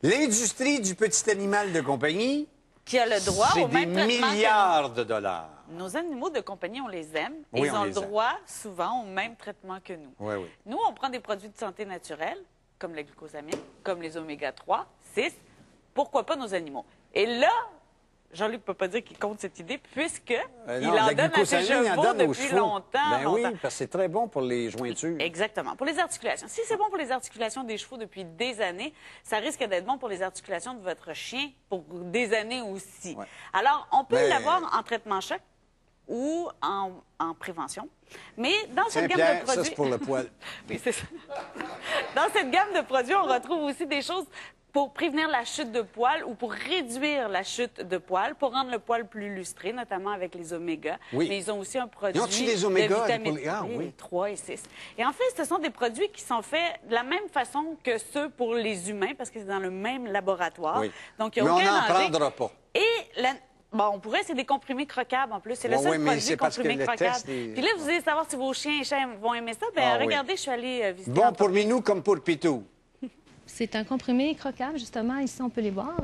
L'industrie du petit animal de compagnie, Qui a le droit c'est au des même traitement que milliards de dollars. nous. Nos animaux de compagnie, on les aime. Oui, Ils on ont le les aime. droit, souvent, au même traitement que nous. Oui, oui. Nous, on prend des produits de santé naturelle, comme la glucosamine, comme les oméga 3, 6. Pourquoi pas nos animaux? Et là, Jean-Luc ne peut pas dire qu'il compte cette idée, puisque il Non, en la donne à ses glucosamine, il en chevaux donne aux depuis chevaux. longtemps. Ben oui, longtemps. parce que c'est très bon pour les jointures. Exactement. Pour les articulations. Si c'est bon pour les articulations des chevaux depuis des années, ça risque d'être bon pour les articulations de votre chien pour des années aussi. Ouais. Alors, on peut Mais- l'avoir en traitement choc ou en prévention. Mais dans cette gamme Saint-Pierre, de ça, produits... c'est pour le poil. Oui, c'est ça. Dans cette gamme de produits, on retrouve aussi des choses pour prévenir la chute de poils ou pour réduire la chute de poils, pour rendre le poil plus lustré, notamment avec les omégas. Oui. Mais ils ont aussi un produit Ils ont-tu des omégas, de vitamine pour les- Ah, oui. 3 et 6. Et en fait, ce sont des produits qui sont faits de la même façon que ceux pour les humains, parce que c'est dans le même laboratoire. Oui. Donc, il n'y Mais a on aucun n'en danger. prendra pas. Et bon, on pourrait, c'est des comprimés croquables en plus. C'est le Oui, seul oui, mais produit c'est parce que comprimé le croquable. test est- Puis là, vous allez savoir si vos chiens et chats vont aimer ça. Ben, Ah, oui. regardez, je suis allée visiter. Bon pour Minou comme pour Pitou. C'est un comprimé croquable, justement. Ici, on peut les voir.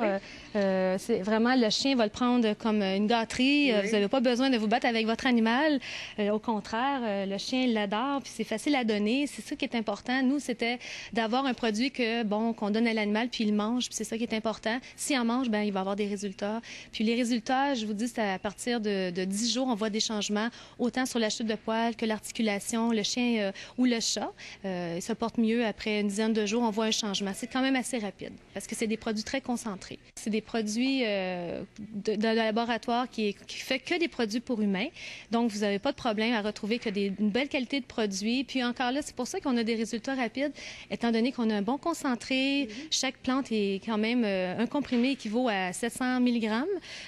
C'est vraiment, le chien va le prendre comme une gâterie. Vous n'avez pas besoin de vous battre avec votre animal. Au contraire, le chien l'adore, puis c'est facile à donner. C'est ça qui est important. Nous, c'était d'avoir un produit qu'on donne à l'animal, puis il mange, puis c'est ça qui est important. S'il en mange, ben il va avoir des résultats. Puis les résultats, je vous dis, c'est à partir de 10 jours, on voit des changements, autant sur la chute de poils que l'articulation, le chien ou le chat. Il se porte mieux après une dizaine de jours, on voit un changement. C'est quand même assez rapide parce que c'est des produits très concentrés. C'est des produits de laboratoire qui fait que des produits pour humains. Donc, vous n'avez pas de problème à retrouver que une belle qualité de produits. Puis encore là, c'est pour ça qu'on a des résultats rapides, étant donné qu'on a un bon concentré. Chaque plante est quand même un comprimé équivaut à 700 mg.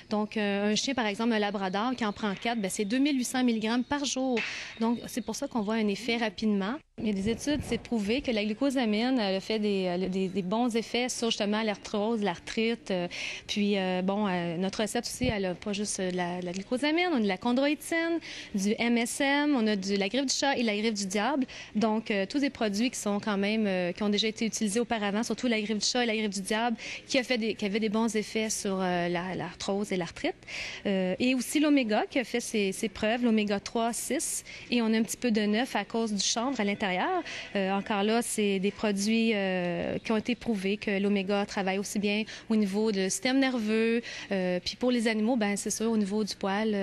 Donc, un chien, par exemple, un labrador qui en prend 4, c'est 2800 mg par jour. Donc, c'est pour ça qu'on voit un effet rapidement. Il y a des études, c'est prouvé que la glucosamine elle a fait des bons effets sur justement l'arthrose, l'arthrite. Notre recette aussi, elle n'a pas juste de la glucosamine, on a de la chondroïtine, du MSM, on a de la griffe du chat et la griffe du diable. Donc, tous des produits qui sont quand même, qui ont déjà été utilisés auparavant, surtout la griffe du chat et la griffe du diable, qui avaient des bons effets sur l'arthrose et l'arthrite. Et aussi l'oméga qui a fait ses preuves, l'oméga 3, 6, et on a un petit peu de 9 à cause du chanvre à l'intérieur. Encore là, c'est des produits qui ont été prouvés que l'oméga travaille aussi bien au niveau du système nerveux. Puis pour les animaux, c'est sûr, au niveau du poil,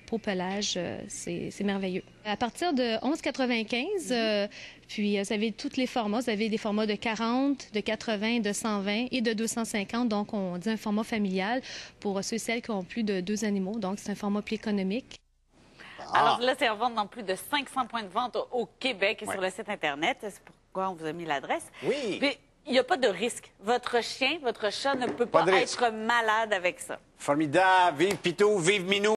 peau, pelage, c'est merveilleux. À partir de 11,95, puis vous avez tous les formats. Vous avez des formats de 40, de 80, de 120 et de 250. Donc, on dit un format familial pour ceux et celles qui ont plus de 2 animaux. Donc, c'est un format plus économique. Alors là, c'est en vente dans plus de 500 points de vente au Québec et sur le site Internet. C'est pourquoi on vous a mis l'adresse. Oui. Puis, il n'y a pas de risque. Votre chien, votre chat ne peut pas de risque. être malade avec ça. Formidable. Vive Pitou, vive Minou.